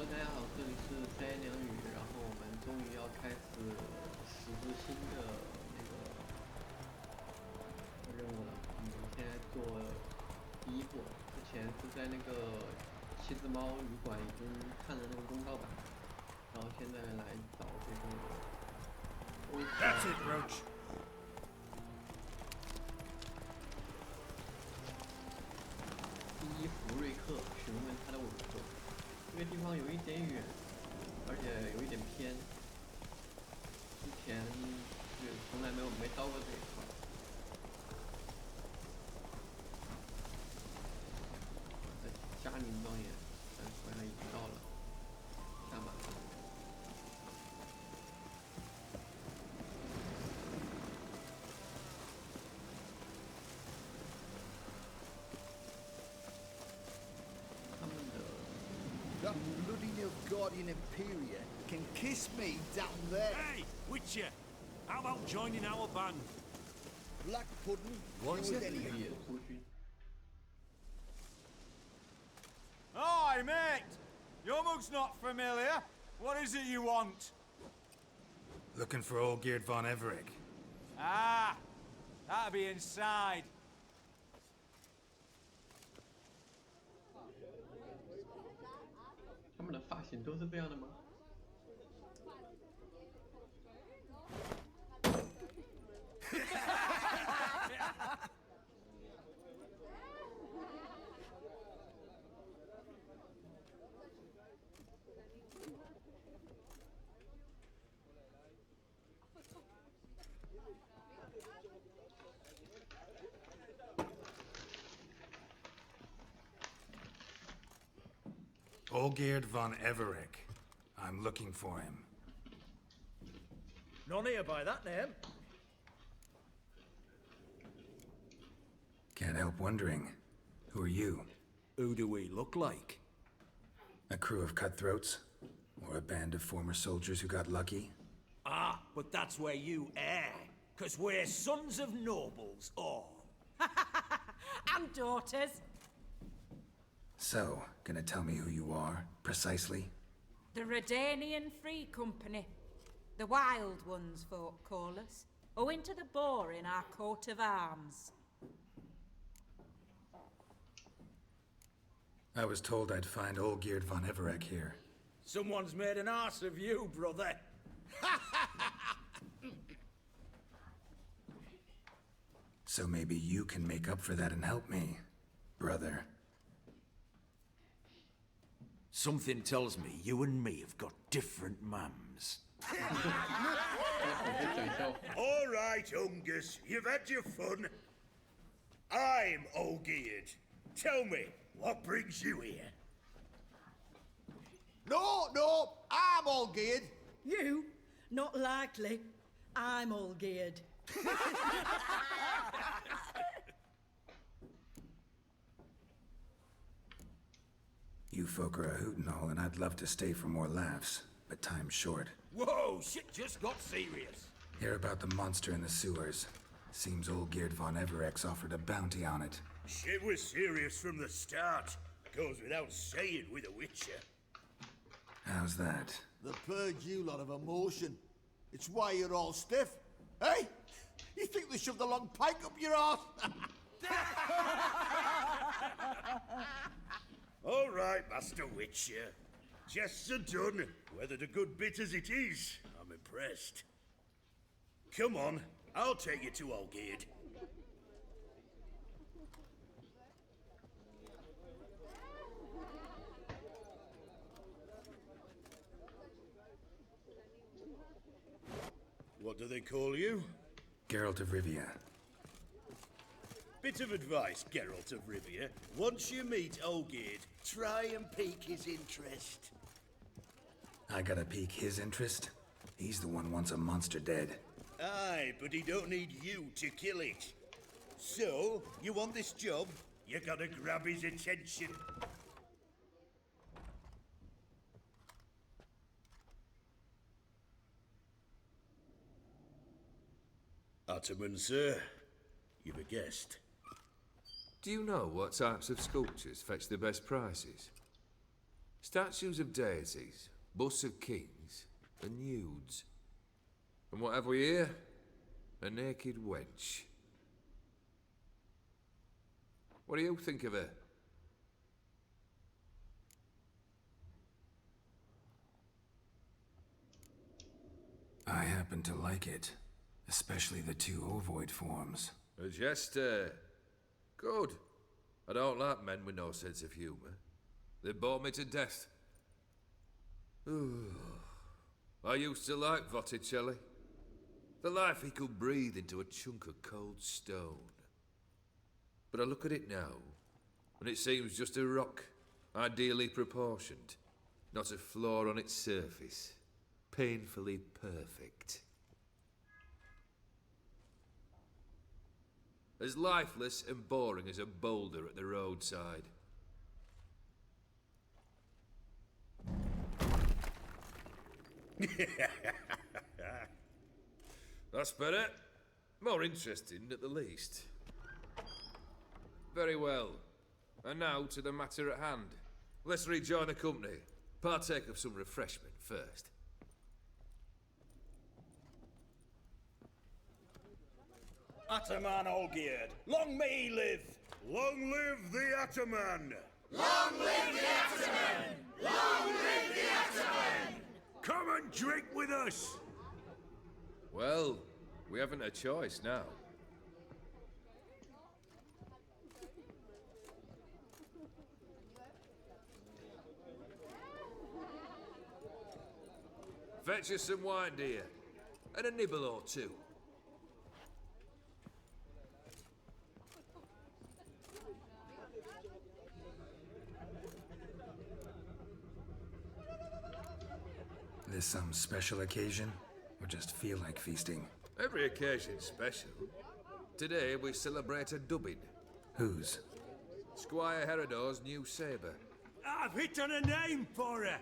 Hello，大家好，这里是三言两语，然后我们终于要开始实施新的那个任务了。我们现在做第一步，之前是在那个七只猫旅馆已经看了那个公告版，然后现在来找这个。That's it, Roach. 第一福瑞克询问他的委托。这个地方有一点远，而且有一点偏。之前就从来没到过这一块。在嘉陵庄园，但好像已经到了，下马。That bloody Nilfgaardian Imperia can kiss me down there. Hey, Witcher! How about joining our band? Black pudding, What's you it? any Hi, mate! Your mug's not familiar. What is it you want? Looking for Olgierd von Everec. Ah, that'll be inside. 他们的发型都是这样的吗？Olgierd von Everec. I'm looking for him. None here by that name. Can't help wondering. Who are you? Who do we look like? A crew of cutthroats? Or a band of former soldiers who got lucky? Ah, but that's where you err. 'Cause we're sons of nobles, all. And daughters. So, gonna tell me who you are, precisely? The Redanian Free Company. The Wild Ones, folk call us. Owing to the boar in our coat of arms. I was told I'd find Olgierd von Everec here. Someone's made an arse of you, brother. So maybe you can make up for that and help me, brother. Something tells me you and me have got different mums. All right, Ungus, you've had your fun. I'm Olgierd. Tell me, what brings you here? No, I'm all geared. You? Not likely. I'm all geared. You folk are a hoot and all, and I'd love to stay for more laughs, but time's short. Whoa, shit just got serious. Hear about the monster in the sewers. Seems Olgierd von Everec's offered a bounty on it. Shit was serious from the start. Goes without saying with a Witcher. How's that? The purge you lot of emotion. It's why you're all stiff. Hey? You think they shoved a long pike up your arse? All right, Master Witcher. Jests are done. Whether the good bit as it is, I'm impressed. Come on, I'll take you to Olgierd. What do they call you? Geralt of Rivia. Bit of advice, Geralt of Rivia. Once you meet Olgierd, try and pique his interest. I gotta pique his interest? He's the one wants a monster dead. Aye, but he don't need you to kill it. So, you want this job? You gotta grab his attention. Ottoman, sir. You've a guest. Do you know what types of sculptures fetch the best prices? Statues of deities, busts of kings, and nudes. And what have we here? A naked wench. What do you think of her? I happen to like it. Especially the two ovoid forms. A jester. Good. I don't like men with no sense of humour. They bore me to death. I used to like Botticelli. The life he could breathe into a chunk of cold stone. But I look at it now, and it seems just a rock, ideally proportioned. Not a flaw on its surface. Painfully perfect. As lifeless and boring as a boulder at the roadside. That's better. More interesting, at the least. Very well. And now to the matter at hand. Let's rejoin the company. Partake of some refreshment first. Ataman Olgierd, long may he live! Long live the Ataman! Long live the Ataman! Long live the Ataman! Come and drink with us! Well, we haven't a choice now. Fetch us some wine, dear. And a nibble or two. This some special occasion? Or just feel like feasting? Every occasion's special. Today we celebrate a dubbing. Whose? Squire Herodor's new sabre. I've hit on a name for her.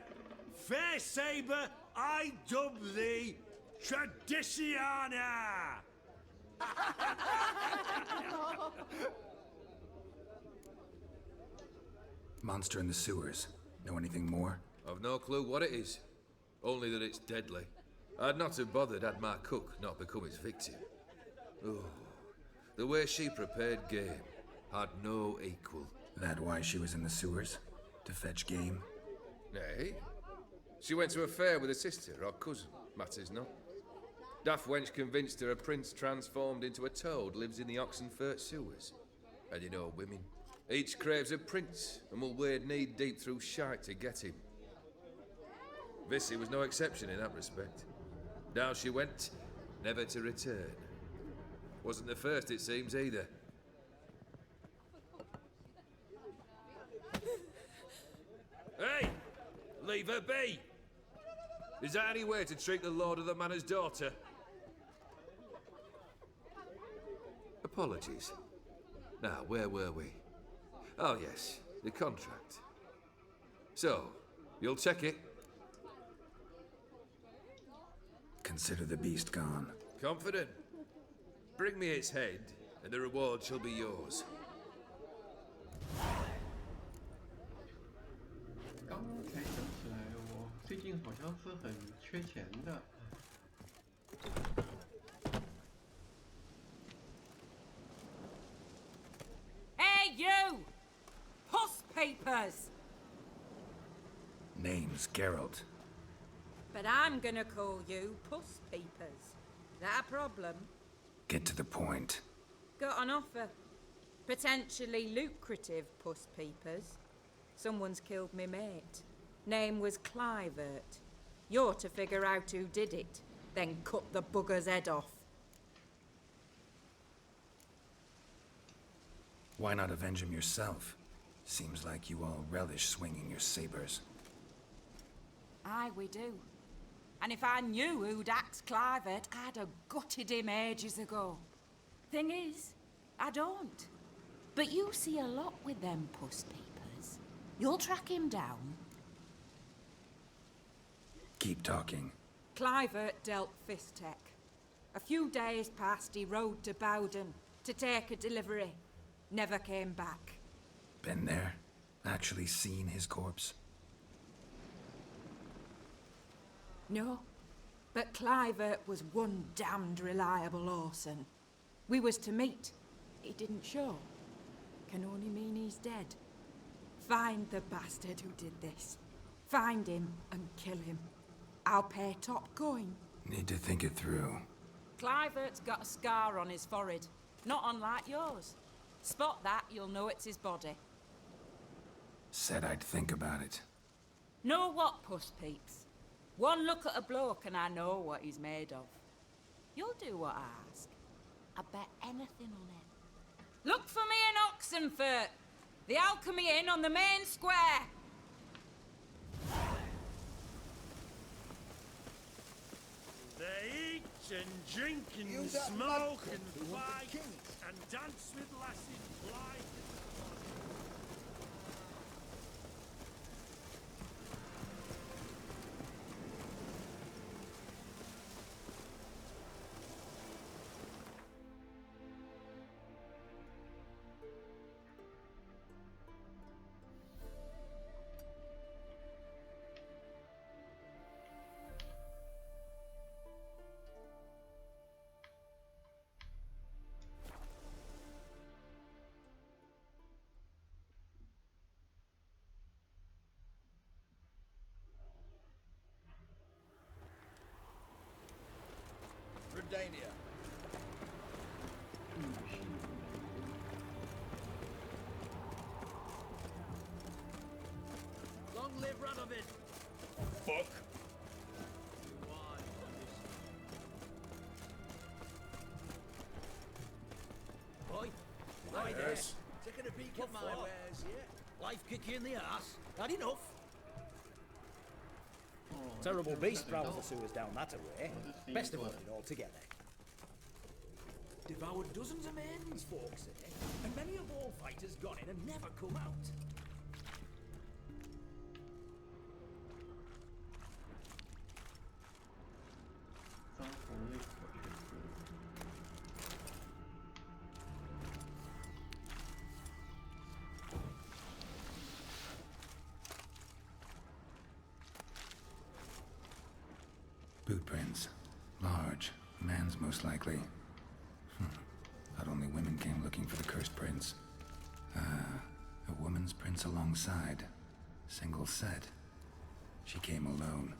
Fair sabre, I dub thee Traditiana. Monster in the sewers. Know anything more? I've no clue what it is. Only that it's deadly. I'd not have bothered had my cook not become his victim. Oh, the way she prepared game had no equal. That why she was in the sewers? To fetch game? Nay. She went to a fair with a sister or cousin, matters not. Daft wench convinced her a prince transformed into a toad lives in the Oxenfurt sewers. And you know women. Each craves a prince and will wade knee-deep through shite to get him. Vissy was no exception in that respect. Down she went, never to return. Wasn't the first, it seems, either. Hey! Leave her be! Is that any way to treat the lord of the manor's daughter? Apologies. Now, where were we? Oh, yes, the contract. So, you'll check it? Consider the beast gone. Confident? Bring me its head, and the reward shall be yours. 刚才想起来，我最近好像是很缺钱的。Hey, you! Puss papers! Name's Geralt. But I'm gonna call you Puss Papers. That a problem? Get to the point. Got an offer. Potentially lucrative Puss Papers. Someone's killed me mate. Name was Clivert. You're to figure out who did it, then cut the bugger's head off. Why not avenge him yourself? Seems like you all relish swinging your sabers. Aye, we do. And if I knew who'd axed Clivert, I'd have gutted him ages ago. Thing is, I don't. But you see a lot with them Puss Papers. You'll track him down. Keep talking. Clivert dealt Fistech. A few days passed, he rode to Bowden to take a delivery. Never came back. Been there? Actually seen his corpse? No, but Clivert was one damned reliable Orson. We was to meet. He didn't show. Can only mean he's dead. Find the bastard who did this. Find him and kill him. I'll pay top coin. Need to think it through. Clivert's got a scar on his forehead, not unlike yours. Spot that, you'll know it's his body. Said I'd think about it. Know what, puss peeps? One look at a bloke and I know what he's made of. You'll do what I ask. I bet anything on it. Look for me in Oxenfurt! The Alchemy Inn on the main square! They eat and drink and smoke and fight and dance with lasses blind. Redania. Long live Radovid! Fuck. Boy, Hi there. taking a peek at my wares, yeah? Life kick you in the ass. Had enough? Terrible beast prowls the sewers down that way. Best avoid it altogether. Devoured dozens of maidens, folks say, and many a ball fighter's gone in and never come out. Boot prints. Large. Man's most likely. Thought only women came looking for the cursed prints. A woman's prints alongside. Single set. She came alone.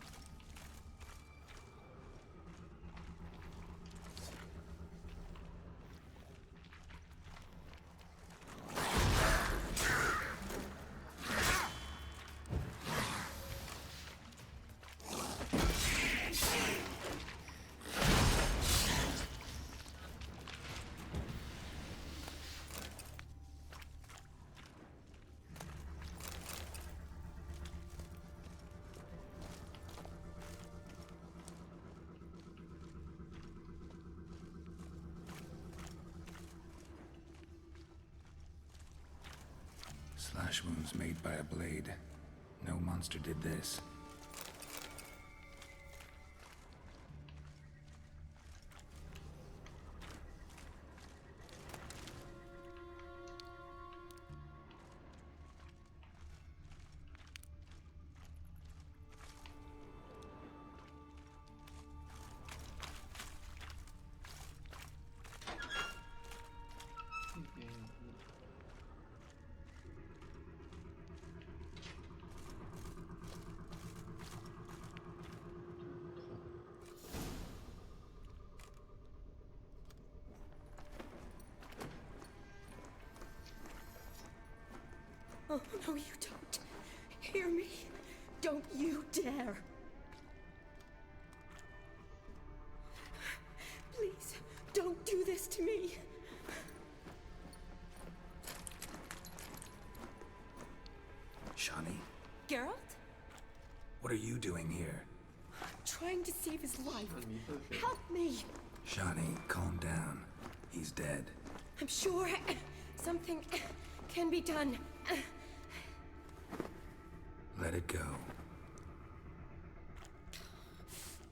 Slash wounds made by a blade. No monster did this. Oh, no, you don't. Hear me? Don't you dare. Please, don't do this to me. Shawnee, Geralt? what are you doing here? Trying to save his life. Help me. Shawnee, calm down. He's dead. I'm sure something can be done. Let it go.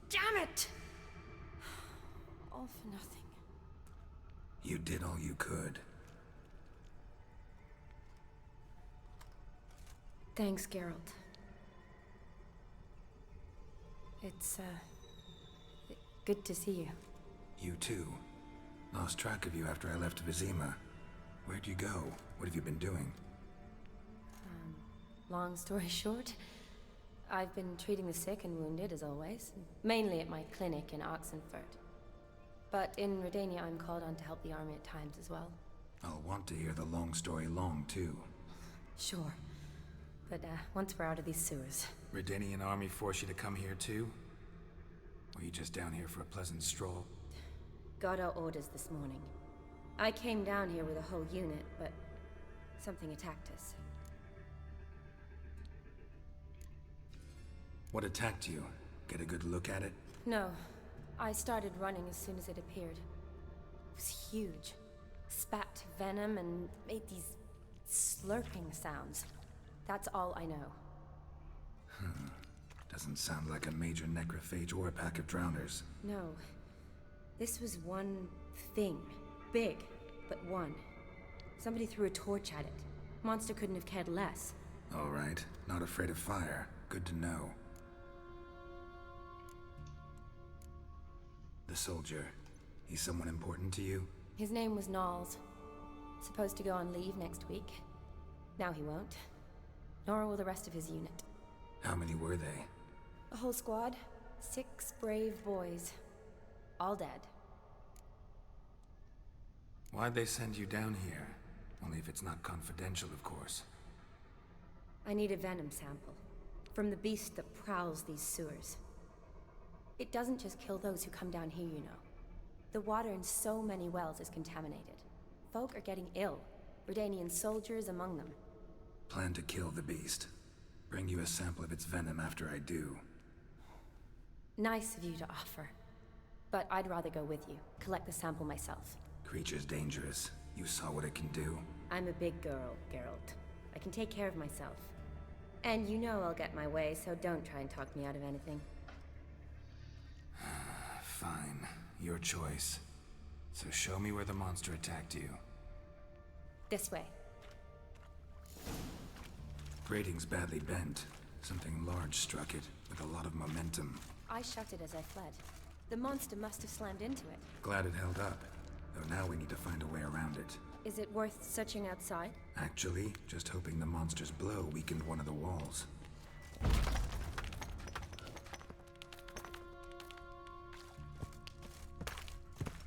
Damn it! All for nothing. You did all you could. Thanks, Geralt. It's, good to see you. You too. Lost track of you after I left Vizima. Where'd you go? What have you been doing? Long story short, I've been treating the sick and wounded, as always. Mainly at my clinic in Oxenfurt. But in Redania, I'm called on to help the army at times as well. I'll want to hear the long story long, too. Sure. But, once we're out of these sewers. Redanian army force you to come here, too? Or you just down here for a pleasant stroll? Got our orders this morning. I came down here with a whole unit, but something attacked us. What attacked you? Get a good look at it? No. I started running as soon as it appeared. It was huge. Spat venom and made these slurping sounds. That's all I know. Doesn't sound like a major necrophage or a pack of drowners. No. This was one thing. Big, but one. Somebody threw a torch at it. Monster couldn't have cared less. All right. Not afraid of fire. Good to know. The soldier. He's someone important to you? His name was Knowles. Supposed to go on leave next week. Now he won't. Nor will the rest of his unit. How many were they? A whole squad. 6 brave boys. All dead. Why'd they send you down here? Only if it's not confidential, of course. I need a venom sample. From the beast that prowls these sewers. It doesn't just kill those who come down here, you know. The water in so many wells is contaminated. Folk are getting ill. Redanian soldiers among them. Plan to kill the beast. Bring you a sample of its venom after I do. Nice of you to offer. But I'd rather go with you. Collect the sample myself. Creature's dangerous. You saw what it can do. I'm a big girl, Geralt. I can take care of myself. And you know I'll get my way, so don't try and talk me out of anything. Fine. Your choice. So show me where the monster attacked you. This way. Grating's badly bent. Something large struck it, with a lot of momentum. I shut it as I fled. The monster must have slammed into it. Glad it held up. Though now we need to find a way around it. Is it worth searching outside? Actually, just hoping the monster's blow weakened one of the walls.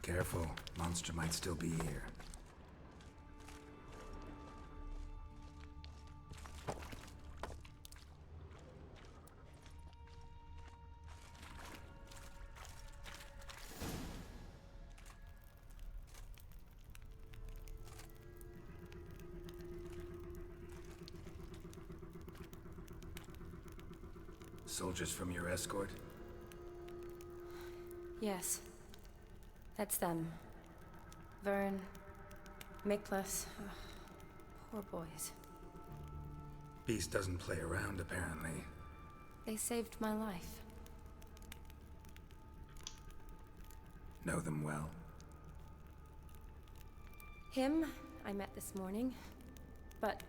Careful, monster might still be here. Soldiers from your escort? Yes. That's them. Vern, Miklas. Poor boys. Beast doesn't play around, apparently. They saved my life. Know them well? Him, I met this morning. But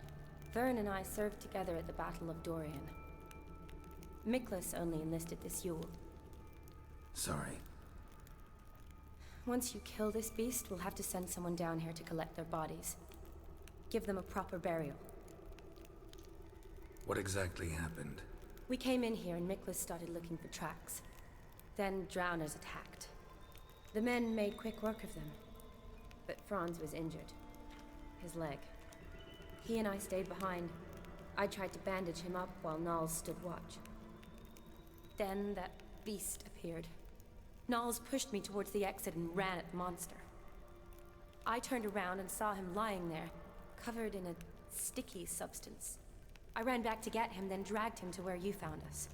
Vern and I served together at the Battle of Dorian. Miklas only enlisted this Yule. Sorry. Once you kill this beast, we'll have to send someone down here to collect their bodies. Give them a proper burial. What exactly happened? We came in here and Miklas started looking for tracks. Then drowners attacked. The men made quick work of them. But Franz was injured. His leg. He and I stayed behind. I tried to bandage him up while Knowles stood watch. Then that beast appeared. Knowles pushed me towards the exit and ran at the monster. I turned around and saw him lying there, covered in a sticky substance. I ran back to get him, then dragged him to where you found us.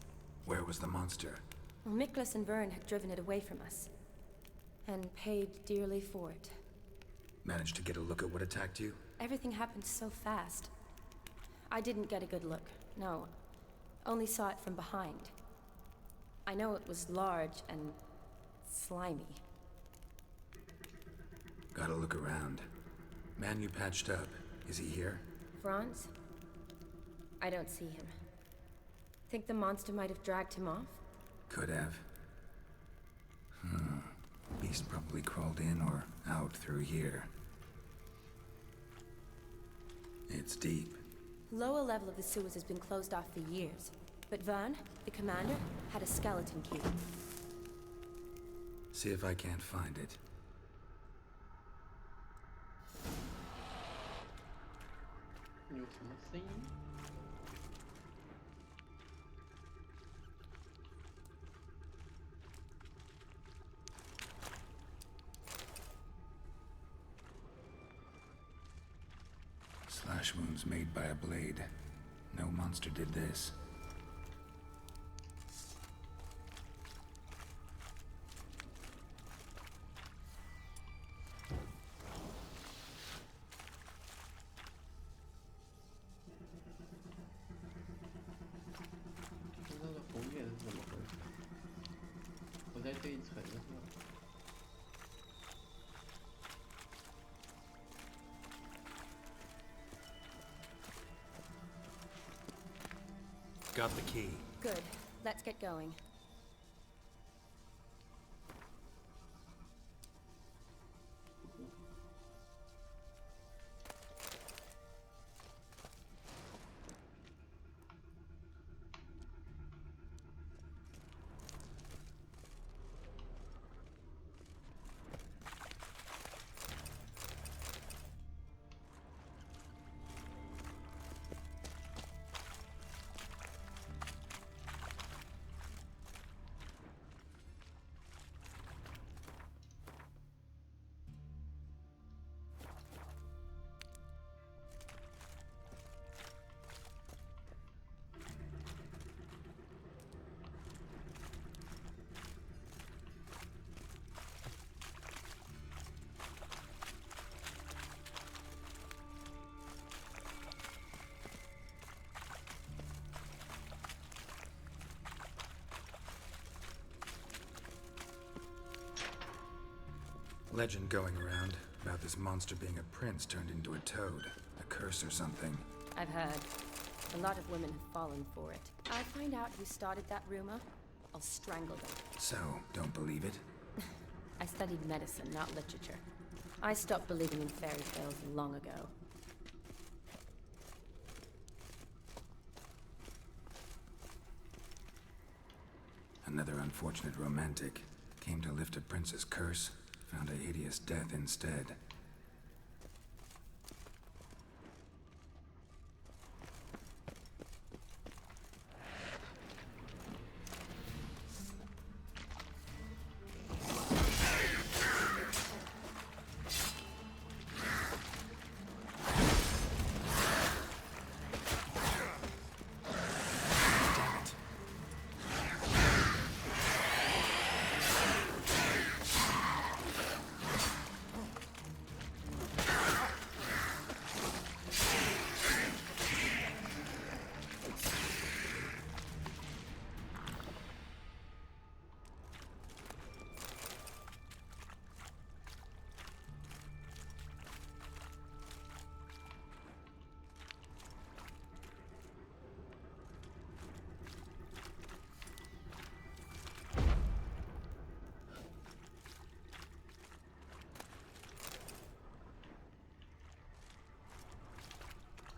Where was the monster? Well, Miklas and Vern had driven it away from us. And paid dearly for it. Managed to get a look at what attacked you? Everything happened so fast. I didn't get a good look, no. Only saw it from behind. I know it was large and slimy. Gotta look around. Man you patched up, is he here? Franz? I don't see him. Think the monster might have dragged him off? Could have. Beast probably crawled in or out through here. It's deep. Lower level of the sewers has been closed off for years. But Vern, the commander, had a skeleton key. See if I can't find it.有什么声音？ Slash wounds made by a blade. No monster did this. Got the key. Good. Let's get going. Legend going around about this monster being a prince turned into a toad. A curse or something. I've heard. A lot of women have fallen for it. I find out who started that rumor, I'll strangle them. So, don't believe it? I studied medicine, not literature. I stopped believing in fairy tales long ago. Another unfortunate romantic. Came to lift a prince's curse, found a hideous death instead.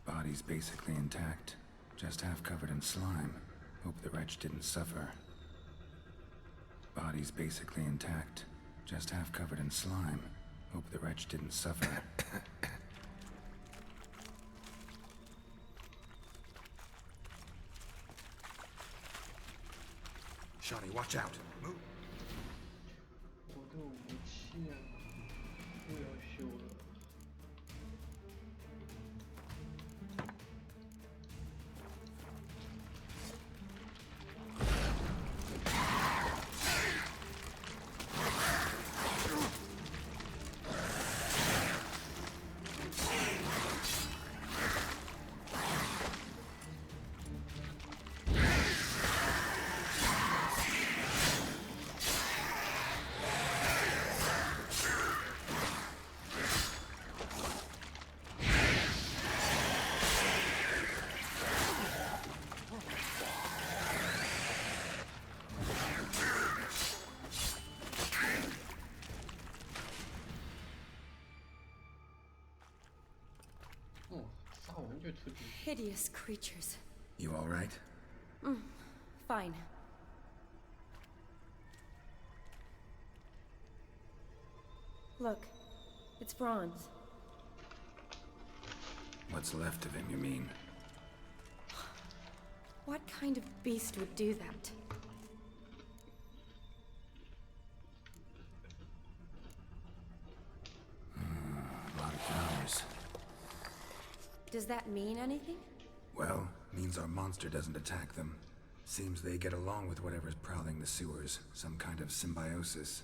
Body's basically intact, just half covered in slime. Hope the wretch didn't suffer. Body's basically intact, just half covered in slime. Hope the wretch didn't suffer. Shotty, watch out! Move. 我这武器啊，又要修了。出去。 Hideous creatures. You all right? Fine. Look, it's Franz. What's left of him, you mean? What kind of beast would do that? A lot of flowers. Does that mean anything? Well, means our monster doesn't attack them. Seems they get along with whatever's prowling the sewers. Some kind of symbiosis.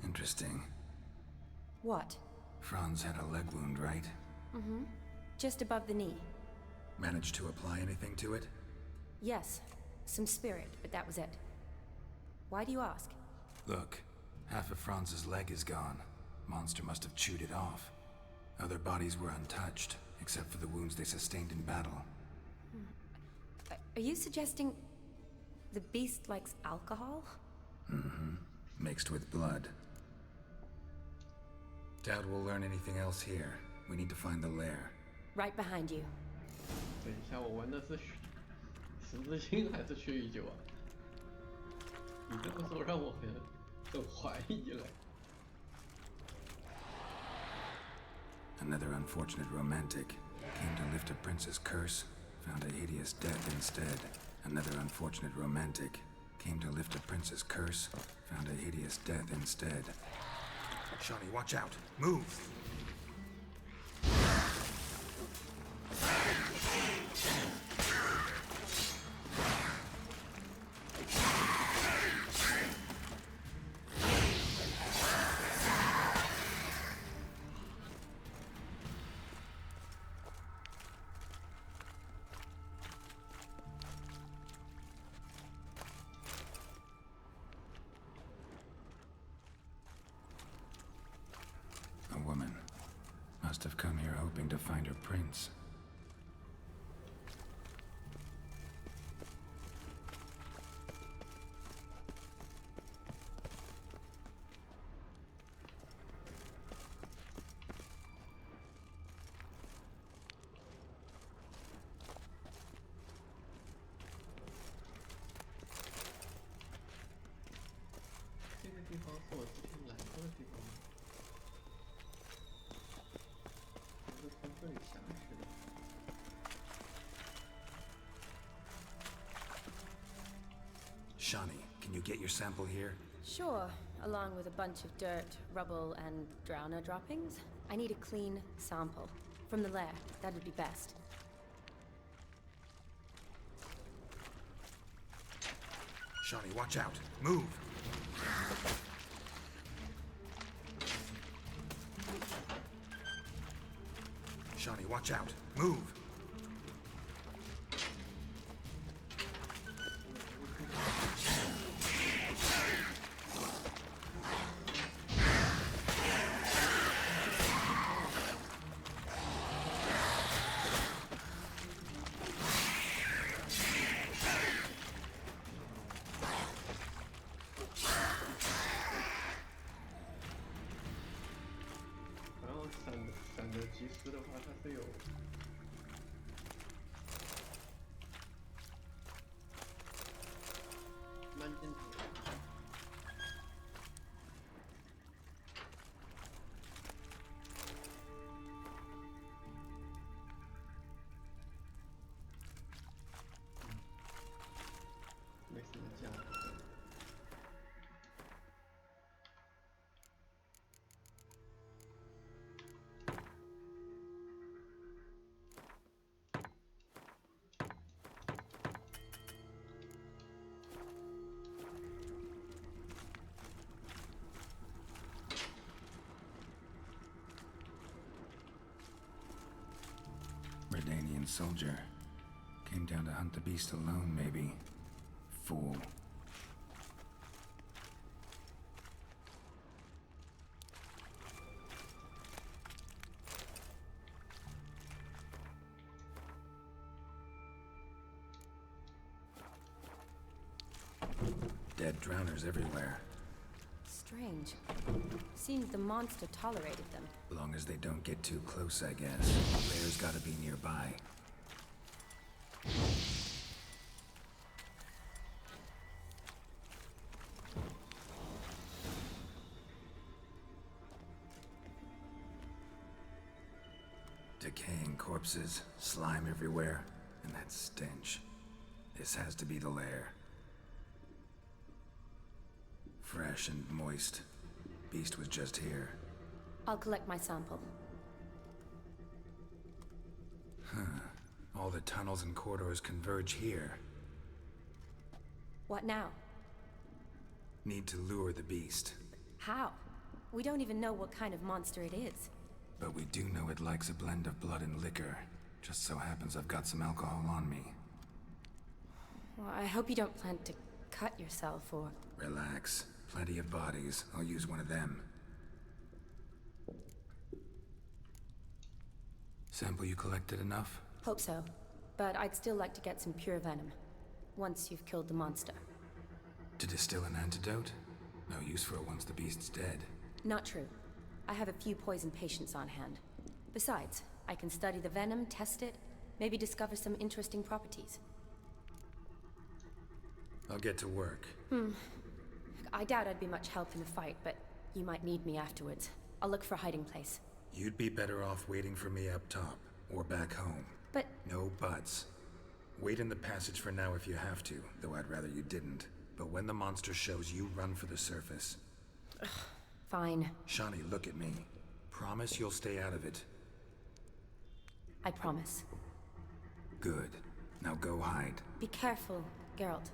Interesting. What? Franz had a leg wound, right? Just above the knee. Managed to apply anything to it? Yes, some spirit, but that was it. Why do you ask? Look, half of Franz's leg is gone. Monster must have chewed it off. Other bodies were untouched, except for the wounds they sustained in battle. Are you suggesting the beast likes alcohol? Mixed with blood. Doubt we'll learn anything else here. We need to find the lair. Right behind you. 等一下，我玩的是十字星还是血与酒啊？你这么说让我很怀疑了。 Another unfortunate romantic. Came to lift a prince's curse, found a hideous death instead. Another unfortunate romantic. Came to lift a prince's curse, found a hideous death instead. Shawnee, watch out! Move! A woman. Must have come here hoping to find her prince. "这个地方是我之前来过的地方吗？我是从这里下去的。Shawnee, can you get your sample here? Sure, along with a bunch of dirt, rubble, and drowner droppings. I need a clean sample. From the lair, that'd be best. Shawnee, watch out! Move! Shawnee, watch out! Move!及时的话，它是有慢镜头的。没什么价值。 Redanian soldier. Came down to hunt the beast alone, maybe. Fool. Dead drowners everywhere. Strange. Seems the monster tolerated them. Long as they don't get too close, I guess. Lair's gotta be nearby. Decaying corpses, slime everywhere, and that stench. This has to be the lair. Fresh and moist. Beast was just here. I'll collect my sample. All the tunnels and corridors converge here. What now? Need to lure the beast. How? We don't even know what kind of monster it is. But we do know it likes a blend of blood and liquor. Just so happens I've got some alcohol on me. Well, I hope you don't plan to cut yourself or... Relax. Plenty of bodies. I'll use one of them. Sample you collected enough? Hope so. But I'd still like to get some pure venom. Once you've killed the monster. To distill an antidote? No use for it once the beast's dead. Not true. I have a few poison patients on hand. Besides, I can study the venom, test it, maybe discover some interesting properties. I'll get to work. I doubt I'd be much help in the fight, but you might need me afterwards. I'll look for a hiding place. You'd be better off waiting for me up top, or back home. But... No buts. Wait in the passage for now if you have to, though I'd rather you didn't. But when the monster shows, you run for the surface. Fine. Shawnee, look at me. Promise you'll stay out of it. I promise. Good. Now go hide. Be careful, Geralt.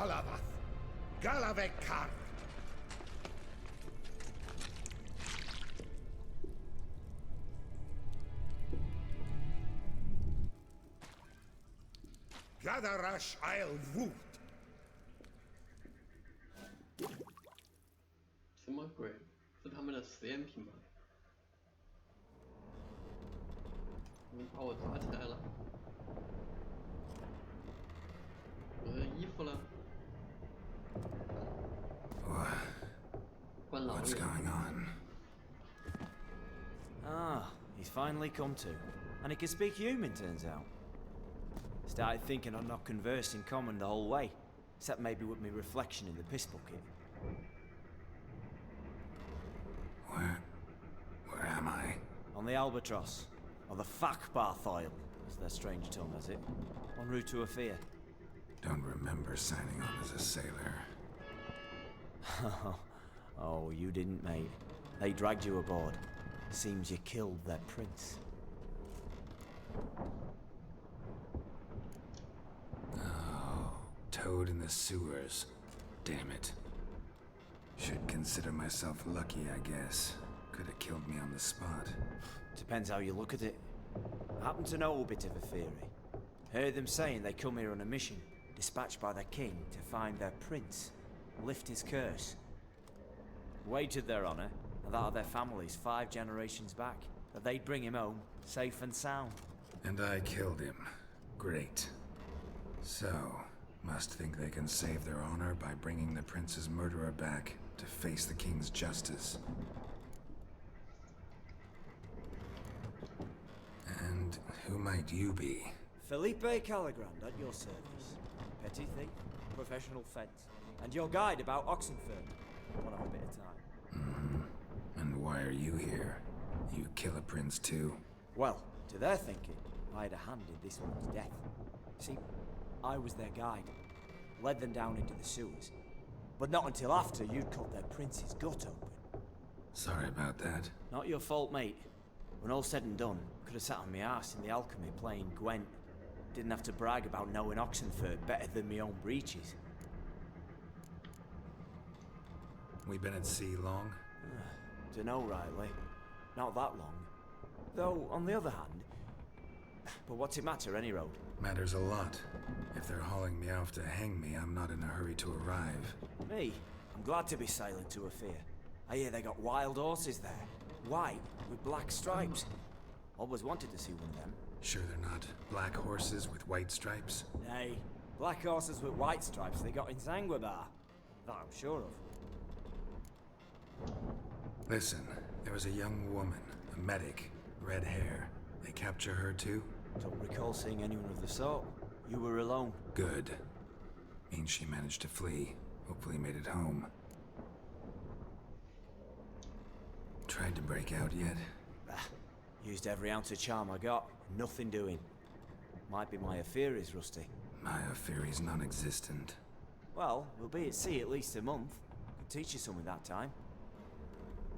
Galavath. Galavekar. Gadarash I'll woot. 什么鬼？是他们的实验品吗？你把我抓起来了，我的衣服了，关牢 What's 里。 going on? Ah, he's finally come to. And he can speak human, turns out. Started thinking I'd not conversed in common the whole way, except maybe with me reflection in the piss bucket. Where am I? On the Albatross, or the Fakbarth Oil, as their strange tongue has it, en route to Afir. Don't remember signing on as a sailor. Oh, you didn't, mate. They dragged you aboard. Seems you killed their prince. Oh, toad in the sewers. Damn it. Should consider myself lucky, I guess. Could have killed me on the spot. Depends how you look at it. I happen to know a bit of a theory. Heard them saying they come here on a mission, dispatched by the king to find their prince, lift his curse. Wagered their honor, and that of their families 5 generations back, that they'd bring him home, safe and sound. And I killed him. Great. So, must think they can save their honor by bringing the prince's murderer back to face the king's justice. And who might you be? Felipe Caligrand at your service. Petty thief, professional fence, and your guide about Oxenford. One of a bit of time. And why are you here? You kill a prince too? Well, to their thinking, I had a hand in this one's death. See, I was their guide, led them down into the sewers. But not until after you'd cut their prince's gut open. Sorry about that. Not your fault, mate. When all said and done, could have sat on my arse in the alchemy playing Gwent. Didn't have to brag about knowing Oxenford better than my own breeches. We been at sea long? Dunno rightly. Not that long. Though, on the other hand... But what's it matter, any road? Matters a lot. If they're hauling me off to hang me, I'm not in a hurry to arrive. Me? I'm glad to be sailing to Afir. I hear they got wild horses there. White, with black stripes. Always wanted to see one of them. Sure they're not black horses with white stripes? Nay, black horses with white stripes they got in Zanguibar. That I'm sure of. Listen, there was a young woman, a medic, red hair. They capture her too? Don't recall seeing anyone of the sort. You were alone. Good. Means she managed to flee. Hopefully made it home. Tried to break out yet? Used every ounce of charm I got. Nothing doing. Might be my affair is rusty. My affair is non-existent. Well, we'll be at sea at least a month. Could teach you something that time.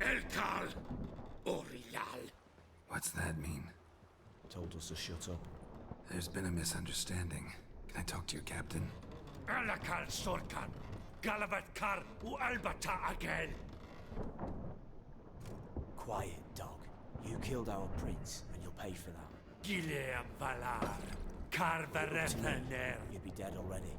Elkal. Orial. What's that mean? Told us to shut up. There's been a misunderstanding. Can I talk to your captain? Alakal Sorkan. Galavat Kar u Albata again. Quiet, dog. You killed our prince, and you'll pay for that. Gileam Valar. Karvarethaner. You'd be dead already.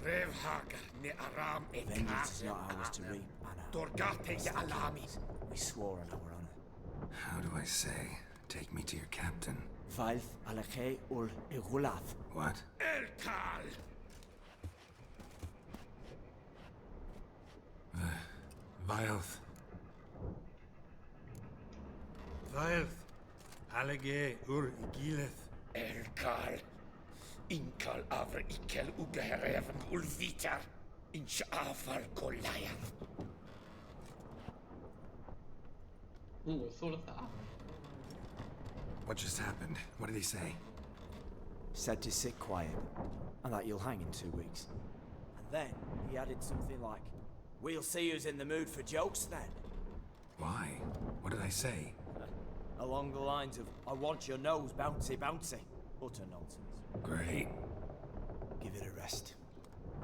Revhagar ne Aram Vengeance is not ours to reap, Anna. Dorgate ya Alami. We swore on our honor. How do I say? Take me to your captain. Valth alakhe ul igulath. What? Elkal. Vilth. Vilth. Alage ur igileth. Elkal. Inkal avr ikel ugehereven ulvitar. Insha'afar Goliath. 我说了啥？ What just happened? What did he say? Said to sit quiet, and that you'll hang in 2 weeks. And then he added something like, "We'll see who's in the mood for jokes then." Why? What did I say? Along the lines of, "I want your nose bouncy bouncy." Utter nonsense. Great. Give it a rest.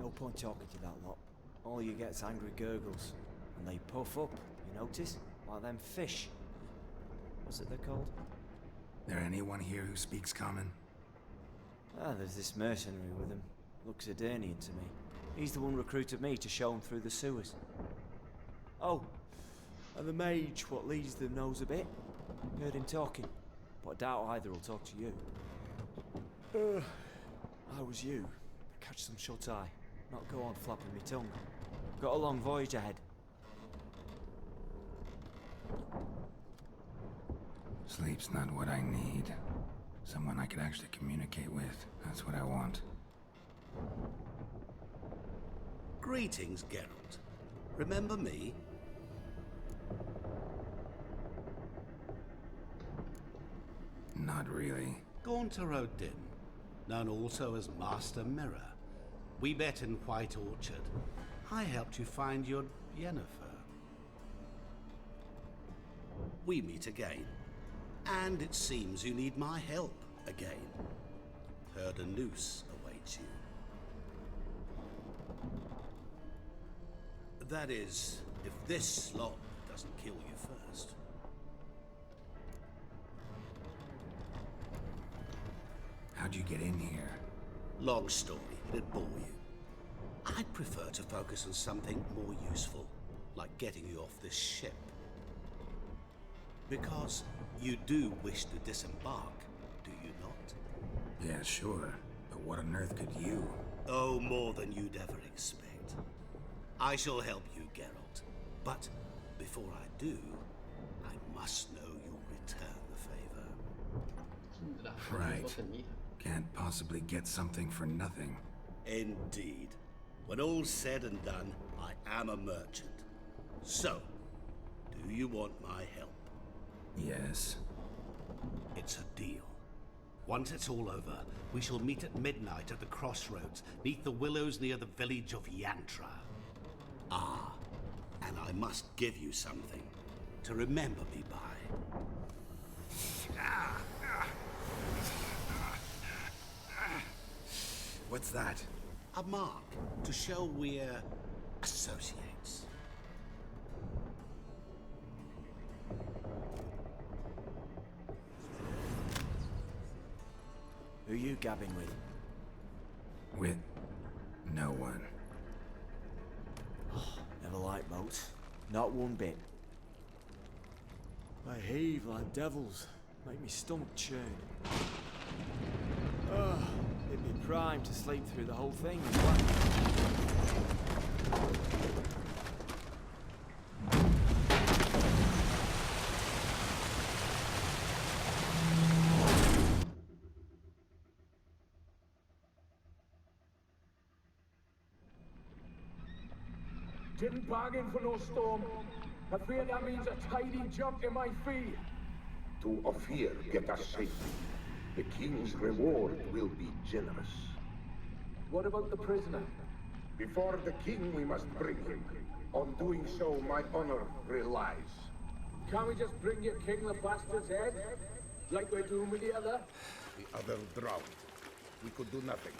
No point talking to that lot. All you get's angry gurgles. And they puff up, you notice? Like them fish. What's it they're called? There anyone here who speaks common? Ah, there's this mercenary with him. Looks Edirnian to me. He's the one recruited me to show him through the sewers. Oh, and the mage what leads them knows a bit. Heard him talking, but I doubt either will talk to you. I was you. Catch some shut-eye. Not go on flapping me tongue. Got a long voyage ahead. Sleep's not what I need. Someone I could actually communicate with. That's what I want. Greetings, Geralt. Remember me? Not really. Gaunter O'Din, known also as Master Mirror. We met in White Orchard. I helped you find your Yennefer. We meet again. And it seems you need my help again. Heard a noose awaits you. That is, if this slop doesn't kill you first. How'd you get in here? Long story, it'd bore you. I'd prefer to focus on something more useful, like getting you off this ship. Because you do wish to disembark, do you not? Yeah, sure. But what on earth could you? Oh, more than you'd ever expect. I shall help you, Geralt. But before I do, I must know you'll return the favor. Right. Can't possibly get something for nothing. Indeed. When all's said and done, I am a merchant. So, do you want my help? Yes. It's a deal. Once it's all over, we shall meet at midnight at the crossroads, neath the willows near the village of Yantra. Ah, and I must give you something to remember me by. What's that? A mark to show we're associates. Who you gabbing with? With no one. Never liked boats. Not one bit. They heave like devils. Make me stomach churn. It'd be prime to sleep through the whole thing. Didn't bargain for no storm. I fear that means a tidy jump in my fee. To Ophir get us safely. The king's reward will be generous. What about the prisoner? Before the king we must bring him. On doing so, my honor relies. Can't we just bring your king the bastard's head? Like we're doing with the other? The other drowned. We could do nothing.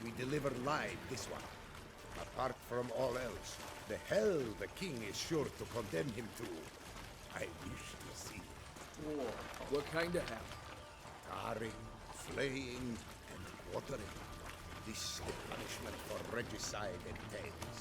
We deliver live this one. Apart from all else, the hell the king is sure to condemn him to, I wish to see. What kind of hell? Tarring, flaying, and quartering. This the punishment for regicide entails.